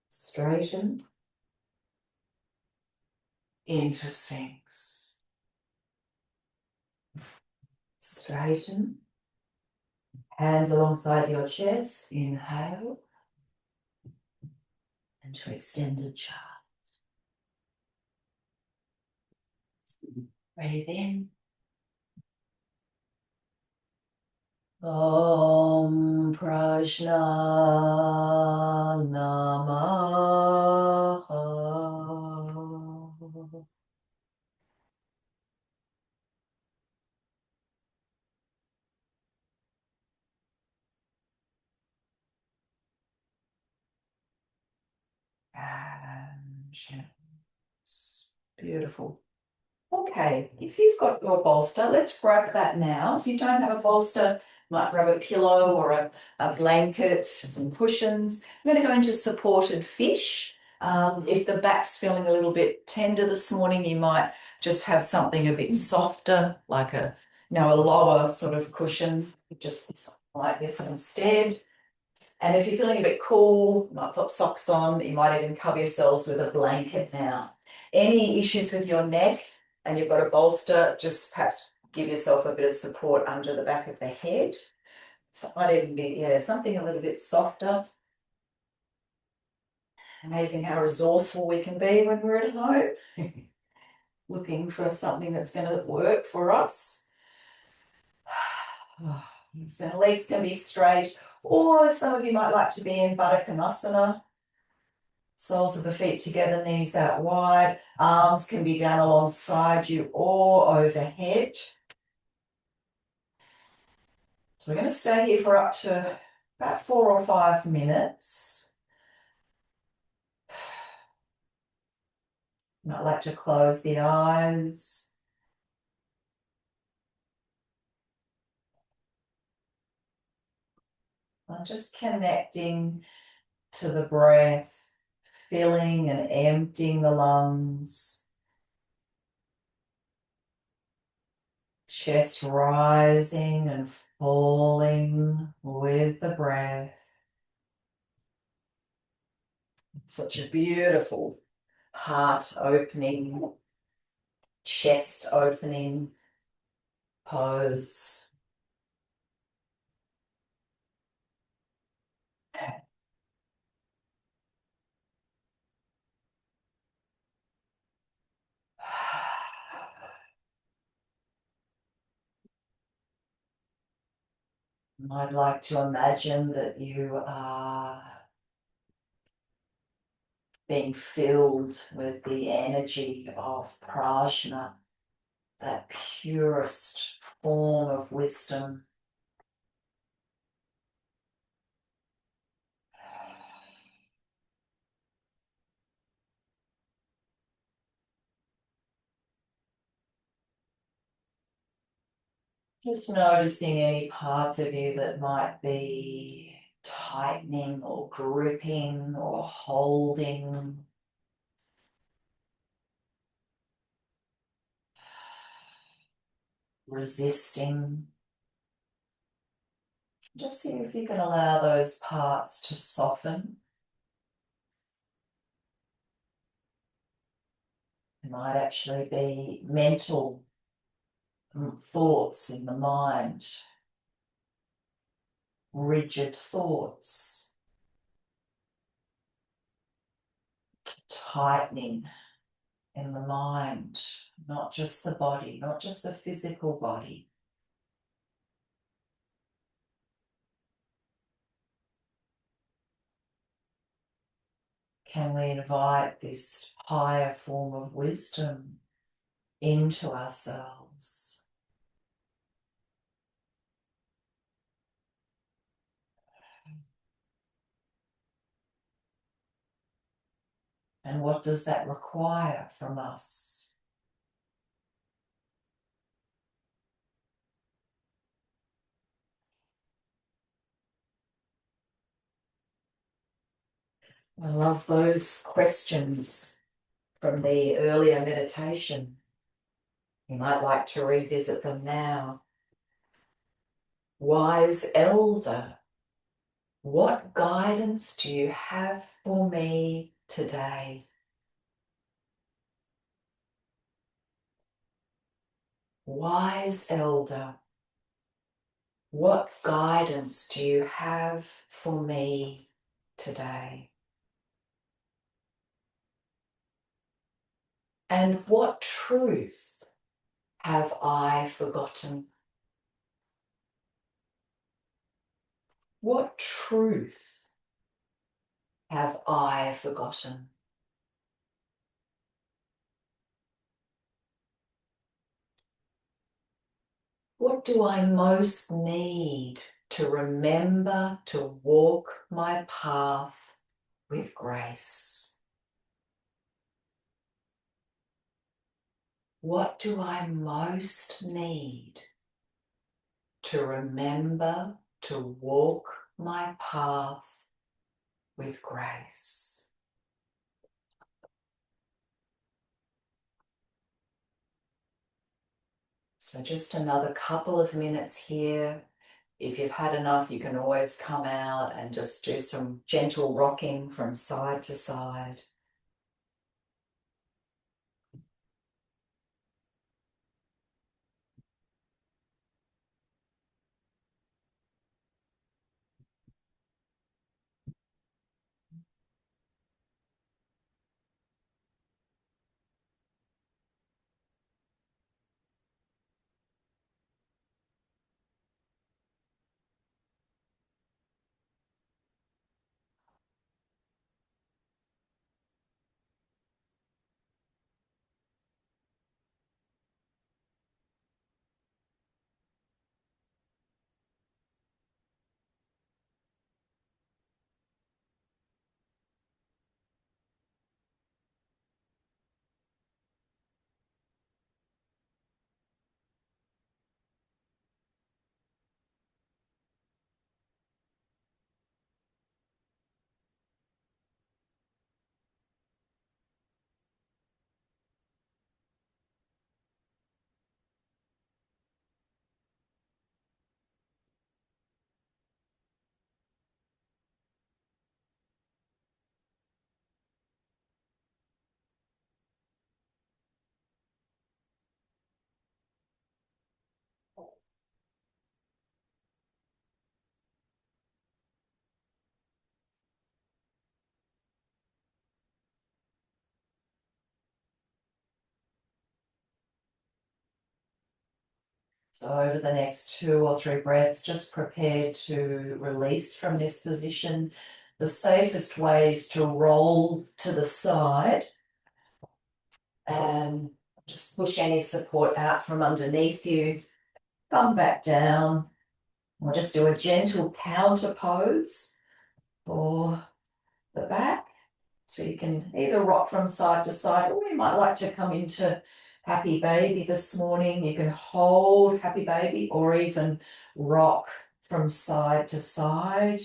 straighten into Sphinx. Straighten, hands alongside your chest. Inhale, into extended child. Breathe in. Om Prajna Namaha. And yes. Beautiful. Okay, if you've got your bolster, let's grab that now. If you don't have a bolster, you might grab a pillow or a blanket, some cushions. I'm going to go into supported fish. If the back's feeling a little bit tender this morning, you might just have something a bit softer, like a lower sort of cushion, just something like this instead. And if you're feeling a bit cool, you might put socks on. You might even cover yourselves with a blanket now. Any issues with your neck and you've got a bolster, just perhaps give yourself a bit of support under the back of the head. So it might even be, something a little bit softer. Amazing how resourceful we can be when we're at home, looking for something that's going to work for us. So legs can be straight, or some of you might like to be in Baddha Konasana. Soles of the feet together, knees out wide. Arms can be down alongside you or overhead. So we're going to stay here for up to about 4 or 5 minutes. You might like to close the eyes. I'm just connecting to the breath, filling and emptying the lungs. Chest rising and falling with the breath. Such a beautiful heart opening, chest opening pose. I'd like to imagine that you are being filled with the energy of Prajna, that purest form of wisdom. Just noticing any parts of you that might be tightening or gripping or holding. Resisting. Just see if you can allow those parts to soften. It might actually be mental thoughts in the mind, rigid thoughts, tightening in the mind, not just the body, not just the physical body. Can we invite this higher form of wisdom into ourselves? And what does that require from us? I love those questions from the earlier meditation. You might like to revisit them now. Wise elder, what guidance do you have for me today? Wise elder, what guidance do you have for me today? And what truth have I forgotten? What truth have I forgotten? What do I most need to remember to walk my path with grace? What do I most need to remember to walk my path with grace? So just another couple of minutes here. If you've had enough, you can always come out and just do some gentle rocking from side to side. So over the next 2 or 3 breaths, just prepare to release from this position. The safest way is to roll to the side and just push any support out from underneath you. Come back down. We'll just do a gentle counter pose for the back. So you can either rock from side to side, or you might like to come into happy baby this morning. You can hold happy baby or even rock from side to side.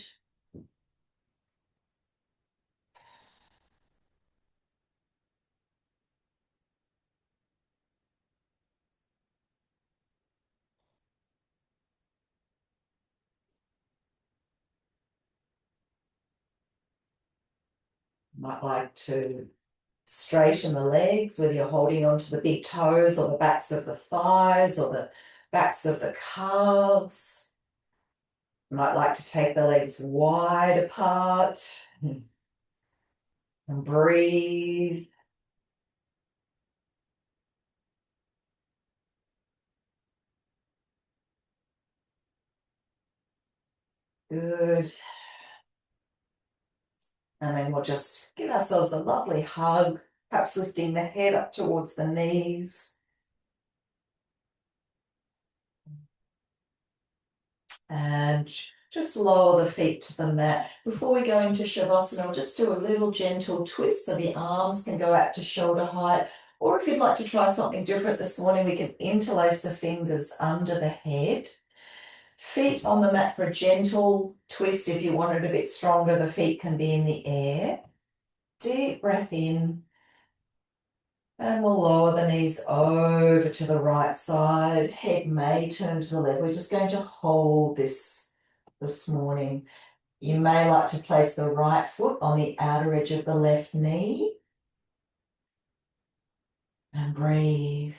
Might like to straighten the legs, whether you're holding onto the big toes or the backs of the thighs or the backs of the calves. You might like to take the legs wide apart and breathe. Good. And then we'll just give ourselves a lovely hug, perhaps lifting the head up towards the knees. And just lower the feet to the mat. Before we go into Shavasana, we'll just do a little gentle twist so the arms can go out to shoulder height. Or if you'd like to try something different this morning, we can interlace the fingers under the head. Feet on the mat for a gentle twist. If you want it a bit stronger, the feet can be in the air. Deep breath in. And we'll lower the knees over to the right side. Head may turn to the left. We're just going to hold this morning. You may like to place the right foot on the outer edge of the left knee. And breathe.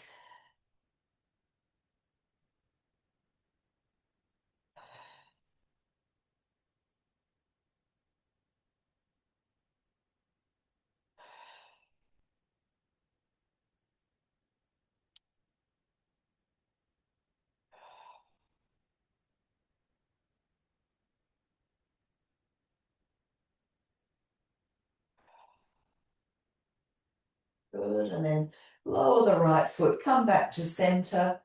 Good. And then lower the right foot. Come back to center.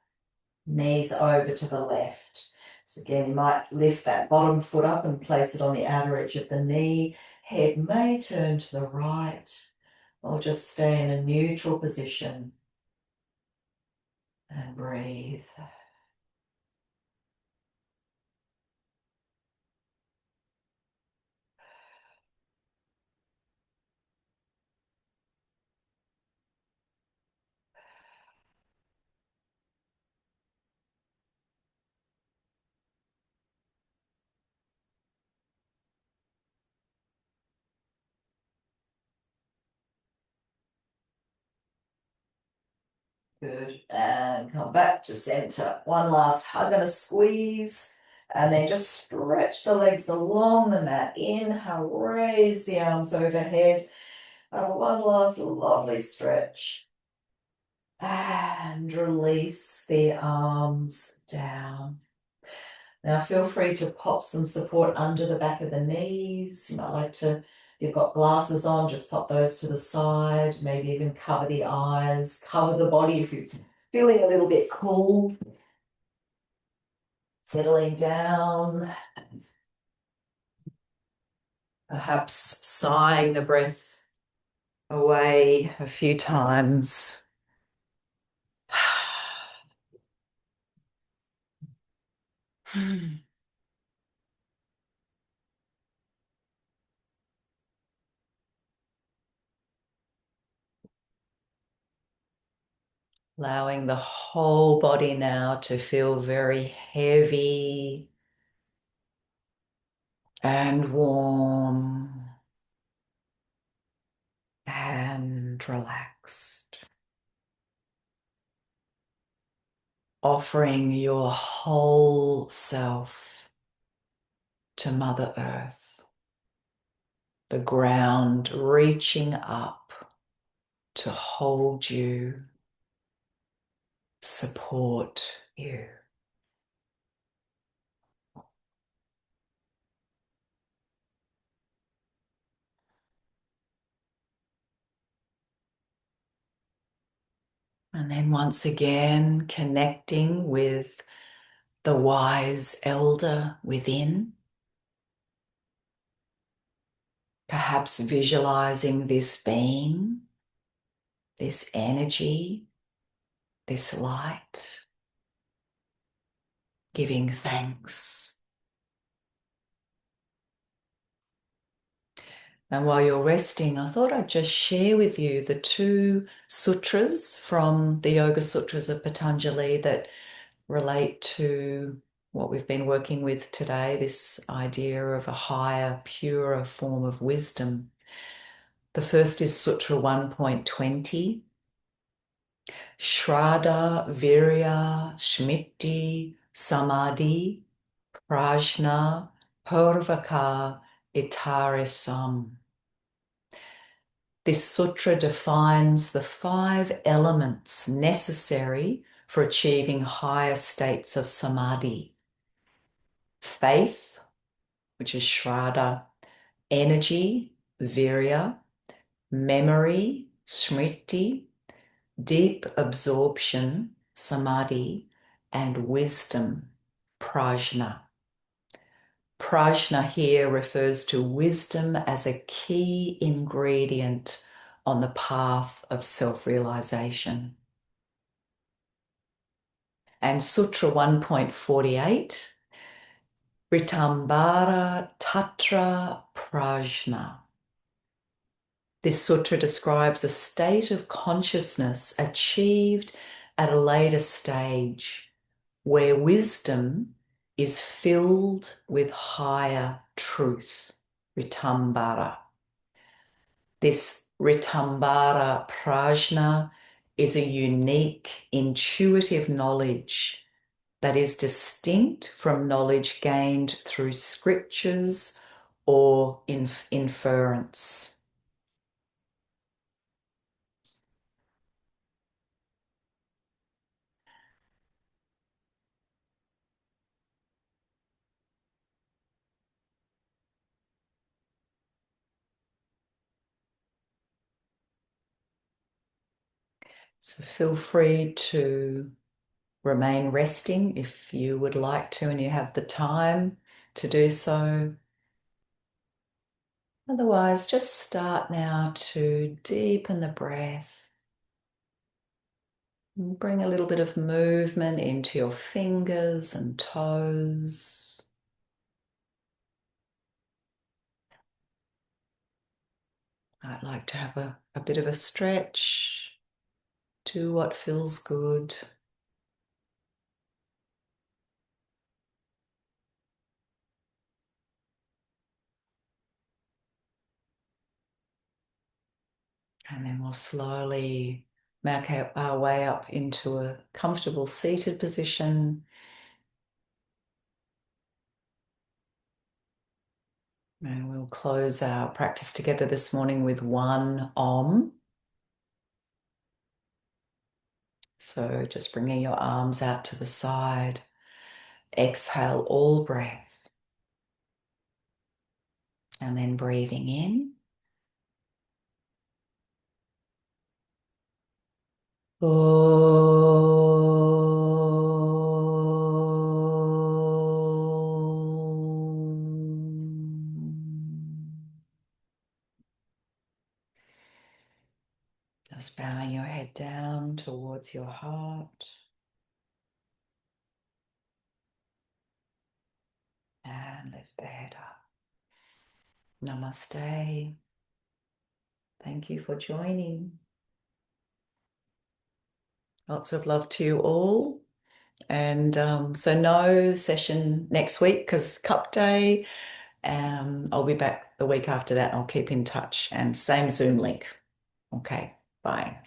Knees over to the left. So again, you might lift that bottom foot up and place it on the outer edge of the knee. Head may turn to the right, or just stay in a neutral position and breathe. Good. And come back to center. One last hug and a squeeze. And then just stretch the legs along the mat. Inhale, raise the arms overhead. One last lovely stretch. And release the arms down. Now feel free to pop some support under the back of the knees. You might like to, if you've got glasses on, just pop those to the side. Maybe even cover the eyes, cover the body if you're feeling a little bit cool. Settling down. Perhaps sighing the breath away a few times. Allowing the whole body now to feel very heavy and warm and relaxed. Offering your whole self to Mother Earth, the ground reaching up to hold you, support you. And once again, connecting with the wise elder within, perhaps visualizing this being, this energy, this light, giving thanks. And while you're resting, I thought I'd just share with you the two sutras from the Yoga Sutras of Patanjali that relate to what we've been working with today, this idea of a higher, purer form of wisdom. The first is Sutra 1.20. Shraddha, Virya, Smriti, Samadhi, Prajna, Purvaka, Itarisam. This sutra defines the 5 elements necessary for achieving higher states of samadhi. Faith, which is Shraddha, energy, Virya, memory, Smriti, deep absorption, Samadhi, and wisdom, Prajna. Prajna here refers to wisdom as a key ingredient on the path of self-realization. And Sutra 1.48, Ritambara Tatra Prajna. This sutra describes a state of consciousness achieved at a later stage where wisdom is filled with higher truth, Ritambara. This Ritambara Prajna is a unique, intuitive knowledge that is distinct from knowledge gained through scriptures or inference. So feel free to remain resting if you would like to and you have the time to do so. Otherwise, just start now to deepen the breath. Bring a little bit of movement into your fingers and toes. I'd like to have a bit of a stretch. Do what feels good. And then we'll slowly make our way up into a comfortable seated position. And we'll close our practice together this morning with one Om. So just bringing your arms out to the side. Exhale all breath. And then breathing in. Just bowing your head down towards your heart. And lift the head up. Namaste. Thank you for joining. Lots of love to you all. And so no session next week because Cup Day. I'll be back the week after that. I'll keep in touch and same Zoom link. Okay, bye.